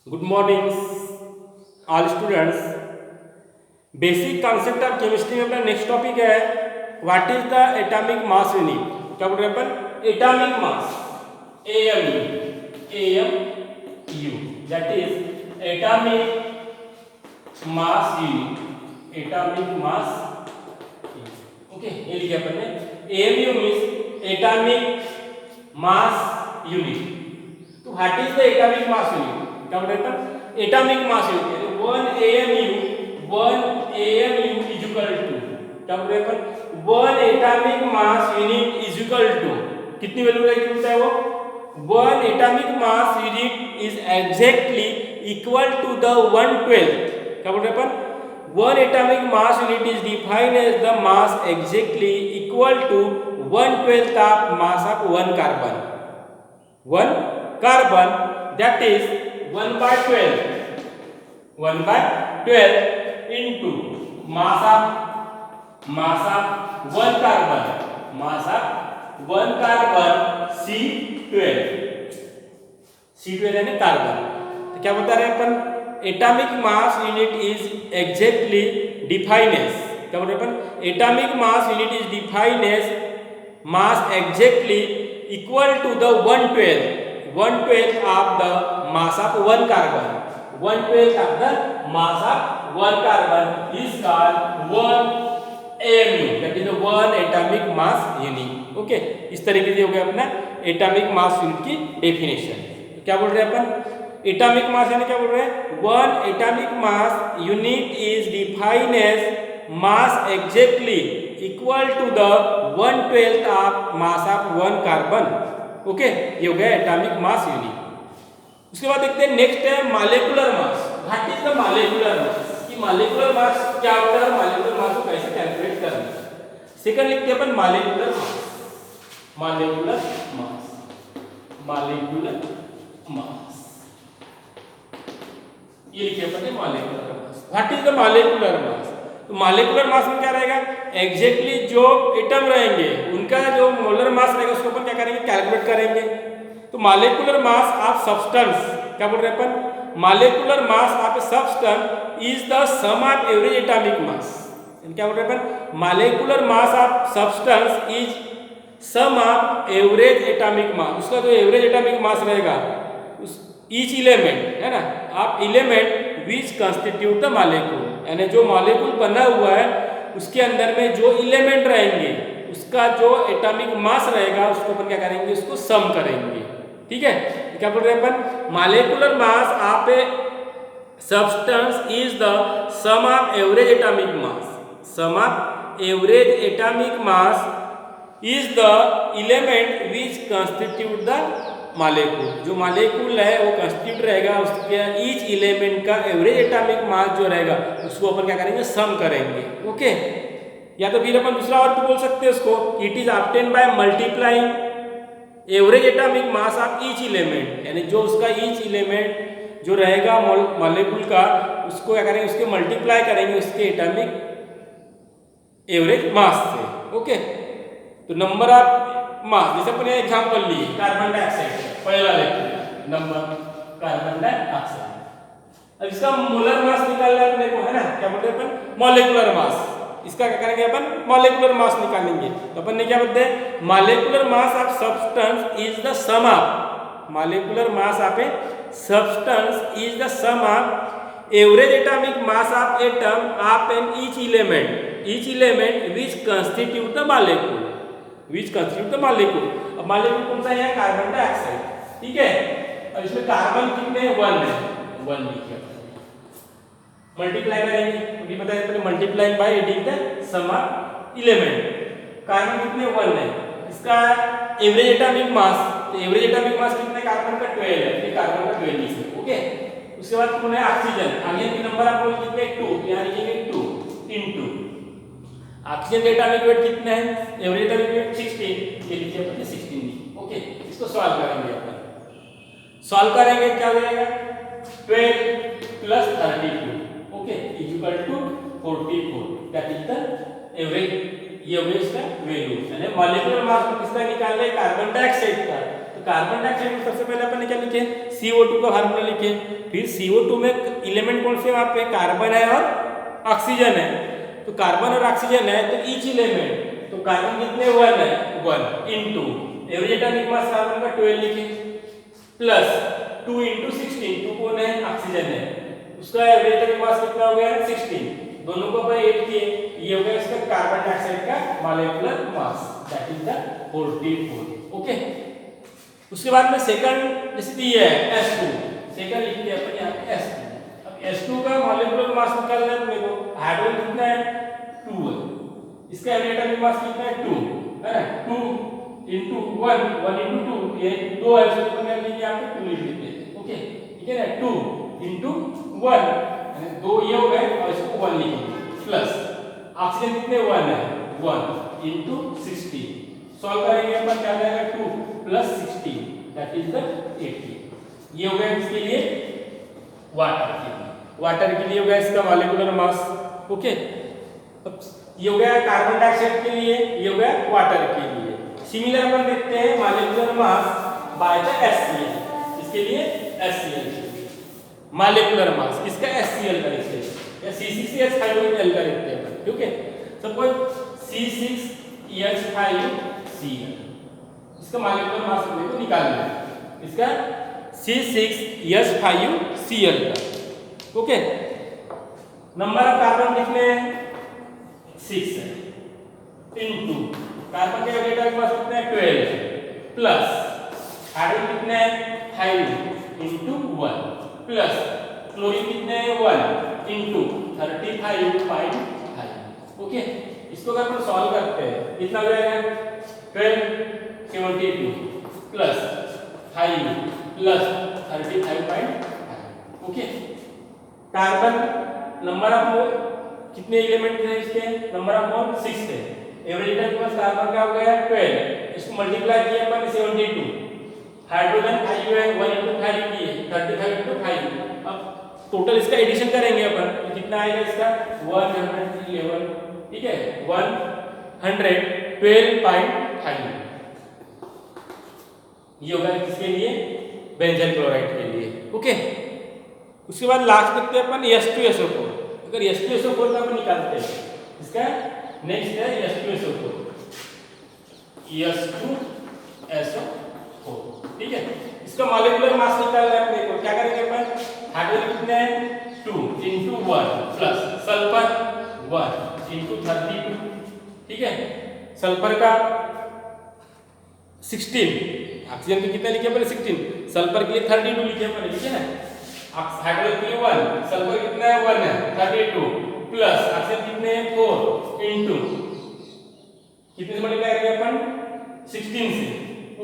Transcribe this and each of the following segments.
Good morning, all students. Basic concept of chemistry में अपना next topic है what is the atomic mass unit. क्या बोल रहे हैं अपन? Atomic mass, AMU, that is atomic mass unit. Atomic mass, okay, ये लिखा अपन ने। AMU means atomic mass unit. तो what is the atomic mass unit? क्या बोल रहे हैं अपन? Atomic mass unit 1 AMU is equal to, क्या बोल रहे हैं अपन? 1 atomic mass unit is equal to कितनी वैल्यू रहेगी बोलता है वो? 1 atomic mass unit is exactly equal to the 1/12। क्या बोल रहे हैं अपन? 1 atomic mass unit is defined as the mass exactly equal to 1/12 of mass of one carbon. One carbon, that is 1/12. 1/12 into mass of one carbon. Mass of one carbon C12. C12 यानी carbon. तो क्या बता रहे हैं अपन? Atomic mass unit is exactly defined as, क्या बोल रहे हैं अपन? Atomic mass unit is defined as mass exactly equal to the 1/12 of the mass of one carbon. 1/12 of the mass of one carbon is called 1 AMU, that is the 1 atomic mass unit. Okay, इस तरीके से हो गया अपना atomic mass unit की definition. क्या बोल रहे हैं अपन? एटॉमिक मास यानी क्या बोल रहे हैं? 1 atomic mass unit is defined as mass exactly equal to the 1/12 of mass of one carbon. Okay, ये हो गया एटॉमिक मास यूनिट। उसके बाद देखते हैं नेक्स्ट है molecular mass. What is the molecular मास? कि मॉलिक्यूलर मास क्या होता है, मॉलिक्यूलर मास को कैसे कैलकुलेट करना है। सेकंड लिखते हैं अपन molecular mass. Molecular mass, molecular mass, ये लिखिए अपन molecular mass. What is the molecular mass? तो मॉलिक्यूलर मास में क्या रहेगा? एग्जैक्टली जो एटम रहेंगे उनका जो मोलर मास रहेगा उसको अपन क्या करेंगे? कैलकुलेट करेंगे। तो मॉलिक्यूलर मास ऑफ सब्सटेंस, क्या बोल रहे हैं अपन? Molecular mass of a substance is the sum of average atomic mass. क्या बोल रहे हैं अपन? Molecular mass of substance is sum of average atomic mass. उसका जो एवरेज एटॉमिक मास रहेगा उस ईच एलिमेंट है ना, आप element which constitute the molecule, यानी जो मॉलिक्यूल बना हुआ है उसके अंदर में जो एलिमेंट रहेंगे उसका जो एटॉमिक मास रहेगा उसको अपन क्या करेंगे? उसको सम करेंगे। ठीक है, क्या बोल रहे हैं अपन? Molecular mass of a substance is the sum of average atomic mass. Sum of average atomic mass is the element which constitute the molecule. जो मॉलिक्यूल है वो कंस्टिट्यूट रहेगा, उसके ईच एलिमेंट का एवरेज एटॉमिक मास जो रहेगा उसको अपन क्या करेंगे? सम करेंगे। ओके, या तो फिर अपन दूसरा और भी बोल सकते हैं उसको, it is obtain by multiplying average atomic mass of each element, यानी जो उसका ईच एलिमेंट जो रहेगा मॉलिक्यूल का उसको क्या करेंगे? उसके मल्टीप्लाई करेंगे उसके एटॉमिक एवरेज मास से। ओके, तो नंबर ऑफ मास, जैसे अपन एग्जांपल लिए कार्बन डाइऑक्साइड, पहला लेक्चर नंबर कार्बन डाइऑक्साइड। अब इसका मोलर मास निकालना है अपने को, है ना? क्या बोलते हैं अपन? मॉलिक्यूलर मास। इसका क्या करेंगे अपन? मॉलिक्यूलर मास निकालेंगे। तो अपन ने क्या बोलते हैं? Molecular mass of substance is the sum of, molecular mass of a substance is the sum of average atomic mass of atom of an each element which constitute the molecule, which constitute the molecule. अब molecule कौन सा है? Carbon dioxide. ठीक है, अब इसमें carbon कितने हैं? 1 है, 1 लिखिए। मल्टीप्लाई करेंगे, अभी बताया पहले multiplying by adding the sum of element. Carbon कितने? 1 है। इसका एवरेज एटॉमिक मास, तो एवरेज एटॉमिक मास कितने? कार्बन का 12 है, ये कार्बन का 12 लिखिए। ओके, उसके बाद कौन है? ऑक्सीजन। आगे के नंबर आप लोग कितने? 2, यहां लिखेंगे 2 इनटू ऑक्सीजन का एटॉमिक वेट कितना है? एवरेज एटॉमिक वेट 16, ये लिखिए अपन 16। ओके, इसको सॉल्व करेंगे अपन। सॉल्व करेंगे क्या हो जाएगा? 12 plus 32, okay, is equal to 44। That is the average, ये एवरेज का वैल्यू। यानी मॉलिक्यूलर मास किसका निकालना है? कार्बन डाइऑक्साइड का। तो कार्बन डाइऑक्साइड में सबसे पहले अपन ने क्या लिखे, CO2 का फार्मूला लिखे। फिर CO2 में एलिमेंट कौन से वहां पे कार्बन है और ऑक्सीजन है। तो कार्बन और ऑक्सीजन है तो ईच एलिमेंट, तो कार्बन कितने 1 है 1 into average atomic mass carbon का 12 लिखे प्लस 2 इनटू 16, 2 कौन है ऑक्सीजन है, उसका एवरेज एटॉमिक मास कितना हो गया 16, दोनों को अपन ऐड किए, ये हो गया इसका कार्बन डाइऑक्साइड का molecular mass that is the 44। Okay, उसके बाद में सेकंड जैसे दिया है S2, सेकंड लिख दिया अपन यहां पे S2। अब S2 का मॉलिक्यूलर मास निकालना है मेरे को, हाइड्रोजन कितना है 2 है, इसका एवरेज एटॉमिक मास कितना है 2 है ना, 2 into 1 into 2, ये 2 है, इसको अपन कर लेंगे यहां पे 2 लिख देते हैं। ओके, ठीक है ना, 2 into 1 यानी 2 ये हो गए और इसको 1 लिखेंगे प्लस ऑक्सीजन कितने 1 है 1 into 60, सॉल्व करेंगे अपन क्या आएगा 2 plus 60 दैट इज द 80। ये हो गया इसके लिए वाटर के लिए, वाटर के लिए हो गया इसका मॉलिक्यूलर मास। ओके, अब ये हो गया कार्बन डाइऑक्साइड के लिए, ये हो गया वाटर के लिए। सिमिलर अपन देखते हैं molecular mass by the HCl, इसके लिए HCl मॉलिक्यूलर मास किसका HCl का, इसके या C6H5Cl का लिखते हैं अपन। ठीक है, सपोज C6H5Cl, इसका मॉलिक्यूलर मास अपने को निकालना है, इसका C6H5Cl का। ओके, नंबर ऑफ कार्बन कितने हैं 6 है इनटू कार्बन के एटॉमिक मास कितने हैं 12 प्लस हाइड्रोजन कितने हैं 5 इनटू 1 प्लस क्लोरीन कितने हैं 1 इनटू 35.5। ओके, इसको अगर हम सॉल्व करते हैं कितना हो जाएगा 1272 plus 5 plus 35.5। Okay, carbon number of mole कितने एलिमेंट है इसके, नंबर ऑफ मोल 6 है, एवरेज एटॉमिक मास कार्बन का हो गया 12, इसको मल्टीप्लाई किया अपन 72, हाइड्रोजन 5 है 1 into 5 किए 35 into 5। अब टोटल इसका एडिशन करेंगे अपन तो कितना आएगा इसका 111, ठीक है 112.5, ये होगा किसके लिए बेंजीन क्लोराइड के लिए। ओके, उसके बाद लास्ट देखते हैं अपन H2SO4। अगर H2SO4 का अपन निकालते हैं, इसका नेक्स्ट है H2SO4, H2SO4, ठीक है, इसका मॉलिक्यूलर मास निकालना है अपने को, क्या करेंगे अपन, हाइड्रोजन कितने हैं 2 into 1 प्लस सल्फर 1 into 32, ठीक है, सल्फर का 16, ऑक्सीजन के कितने लिखे अपन 16, सल्फर के लिए 32 लिखे अपन, ठीक है ना, हाइड्रोजन के लिए 1, सल्फर कितना है 1 है 32 प्लस ऑक्सीजन कितने हैं 4 इनटू कितने से मल्टीप्लाई करेंगे अपन 16 से।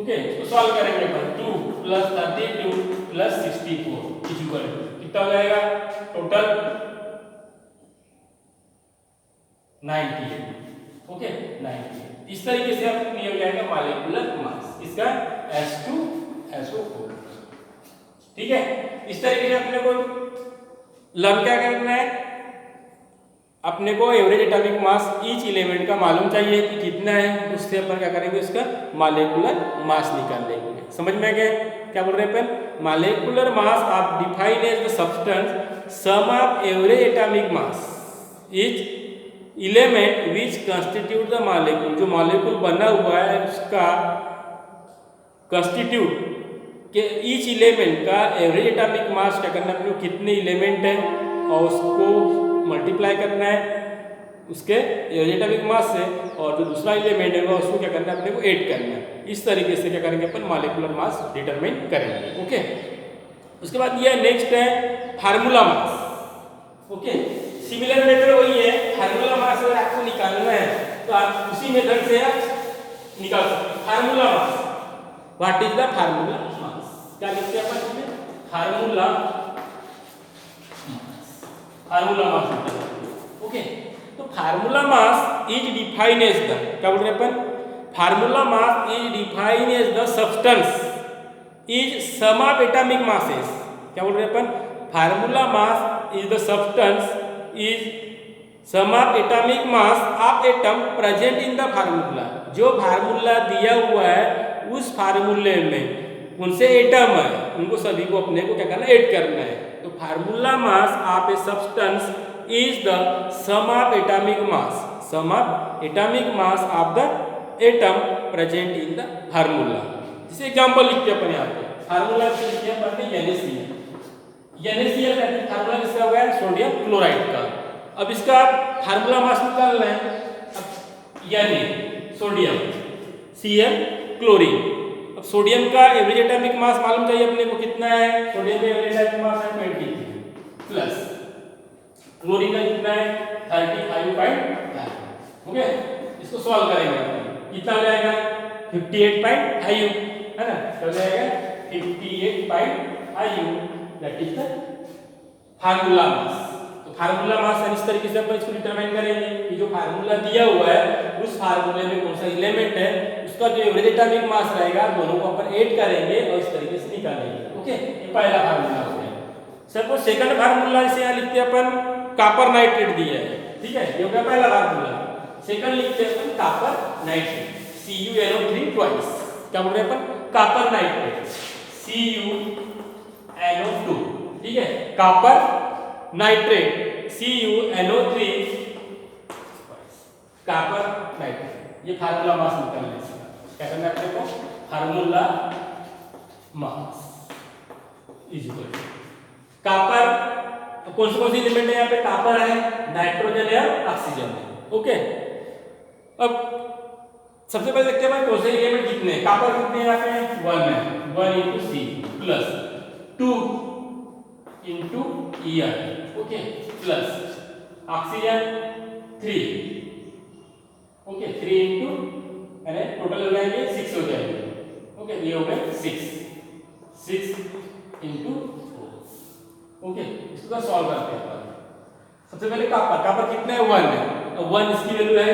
ओके, इसको सॉल्व करेंगे अपन 2 प्लस 32 प्लस 64 इक्वल कितना हो जाएगा टोटल 98। ओके, 98। इस तरीके से आप क्लियर हो जाएगा मॉलिक्यूलर मास इसका H2SO4, ठीक है। इस तरीके से अपने को लर्न क्या करना है, अपने को average atomic mass each element का मालूम चाहिए कि कितना है, उससे अपन क्या करेंगे उसका मॉलिक्यूलर मास निकाल लेंगे। समझ में आ गया क्या बोल रहे हैं अपन, मॉलिक्यूलर मास आप define as the substance sum of average atomic mass each element which constitute the molecule, जो मॉलिक्यूल बना हुआ है उसका कंस्टिट्यूट के ईच एलिमेंट का एवरेज एटॉमिक मास क्या करना है अपने को, कितने एलिमेंट है और उसको मल्टीप्लाई करना है उसके एवरेज एटॉमिक मास से, और जो दूसरा एलिमेंट है उसको क्या करना है अपने को ऐड करना है। इस तरीके से क्या करेंगे अपन मॉलिक्यूलर मास डिटरमाइन करेंगे। ओके, उसके बाद ये नेक्स्ट है formula mass. Okay, similar method वही है, फार्मूला मास अगर आपको निकालना है तो आप उसी मेथड से आप निकाल सकते हैं। Formula mass, what is the formula mass, क्या लिखते हैं अपन इसमें, फार्मूला मास। ओके, तो formula mass is define as the, क्या बोल रहे हैं अपन, formula mass is define as the substance is sum of atomic masses, क्या बोल रहे हैं अपन, formula mass is the substance is sum of atomic mass of atom present in the formula, जो फार्मूला दिया हुआ है उस फार्मूले में कौन से एटम है उनको सभी को अपने को क्या करना है, ऐड करना है। तो formula mass of a substance is the sum of atomic mass, sum of atomic mass of the atom present in the formula. जैसे एग्जांपल लिखते हैं अपन यहाँ पे, फार्मूला लिखते हैं अपन NaCl, NaCl का फार्मूला किसका होगा, सोडियम क्लोराइड का। अब इसका फार्मूला मास निकालना है, Na सोडियम, Cl क्लोरीन। अब सोडियम का एवरेज एटॉमिक मास मालूम चाहिए अपने को कितना है, सोडियम का एवरेज एटॉमिक मास है 23 प्लस क्लोरीन का कितना है 35.5। ओके, इसको सॉल्व करेंगे कितना हो जाएगा 58.5 है ना, हो जाएगा 58.5 दैट इज द फार्मूला मास। तो फार्मूला मास इस तरीके से अपन इसको डिटरमाइन करेंगे कि जो फार्मूला दिया हुआ है उस फार्मूले में कौन सा एलिमेंट है उसका जो एवरेज एटॉमिक मास रहेगा दोनों को अपन ऐड करेंगे और इस तरीके से निकालेंगे। ओके, ये पहला फार्मूला हो गया। सपोज सेकंड फार्मूला इसे यहाँ लिखते हैं अपन कॉपर नाइट्रेट दिया है, ठीक है, ये हो गया पहला फार्मूला। सेकंड लिखते हैं अपन कॉपर नाइट्रेट, CuNO3 ट्वाइस, क्या बोल रहे हैं अपन, कॉपर नाइट्रेट CuNO2, ठीक है, copper nitrate CuNO3 copper nitrate. ये फार्मूला मास निकालना है, क्या करना है अपने को, formula mass is equal to copper, कौन से एलिमेंट है यहाँ पे, कॉपर है, नाइट्रोजन है, ऑक्सीजन है। ओके, अब सबसे पहले देखते हैं भाई कौन से एलिमेंट कितने हैं, कॉपर कितने हैं यहाँ पे 1 है, 1 into C plus 2 into Er, okay, plus oxygen 3, okay, 3 into यानी टोटल हो जाएंगे 6 हो जाएंगे। ओके, ये हो गए 6 into 4। ओके, इसको सॉल्व करते हैं। सबसे पहले कॉपर कितना है 1 है, 1 इसकी वैल्यू है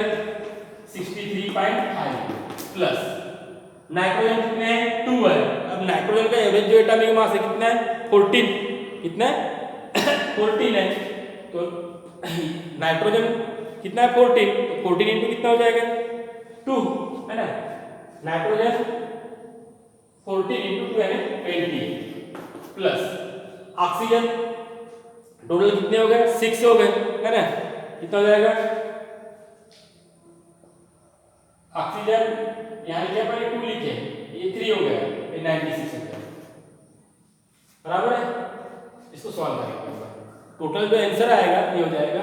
63.5 प्लस नाइट्रोजन कितने हैं 2 है। अब नाइट्रोजन का एवरेज जो एटॉमिक मास है कितना है 14, कितना है 14 है, तो नाइट्रोजन कितना है 14, तो 14 इंटू कितना हो जाएगा 2 है ना, नाइट्रोजन 14 इंटू 2 यानी 20 प्लस ऑक्सीजन टोटल कितने हो गए 6 हो गए है ना, कितना हो जाएगा ऑक्सीजन यहाँ लिखे पर 2 लिखे, ये 3 हो गया, ये 96 हो गया, बराबर है। इसको सॉल्व करेंगे, टोटल जो आंसर आएगा ये हो जाएगा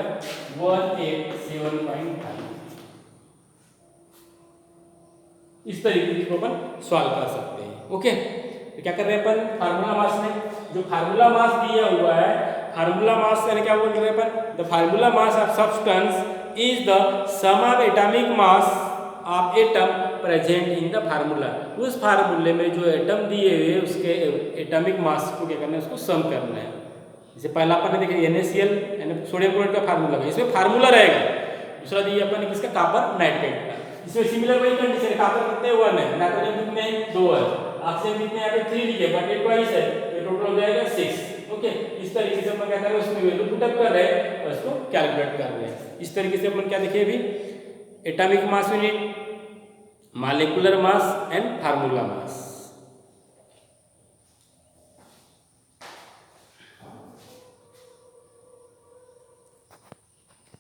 187.5। इस तरीके से अपन सॉल्व कर सकते हैं। ओके, तो क्या कर रहे हैं अपन फार्मूला मास में, जो फार्मूला मास दिया हुआ है, फार्मूला मास यानी क्या बोल रहे हैं अपन, the formula mass of substance is the sum of atomic mass of atom present in the formula. उस फार्मूले में जो एटम दिए हुए उसके एटॉमिक मास को क्या करना है, उसको सम करना है। जैसे पहला अपन ने देखा NaCl यानी सोडियम क्लोराइड का फार्मूला है, इसमें फार्मूला रहेगा। दूसरा दिया अपन ने किसका, कॉपर नाइट्रेट का, इसमें सिमिलर वही कंडीशन है, कॉपर कितने 1 है, नाइट्रोजन कितने 2 है, ऑक्सीजन कितने यहाँ पे 3 लिखे बट ये ट्वाइस है, तो टोटल हो जाएगा 6। ओके, इस तरीके से अपन क्या कर रहे हैं, उसमें वैल्यू पुट अप कर रहे हैं और इसको कैलकुलेट कर रहे हैं। इस तरीके से अपन क्या देखिए अभी, atomic mass unit, molecular mass and formula mass.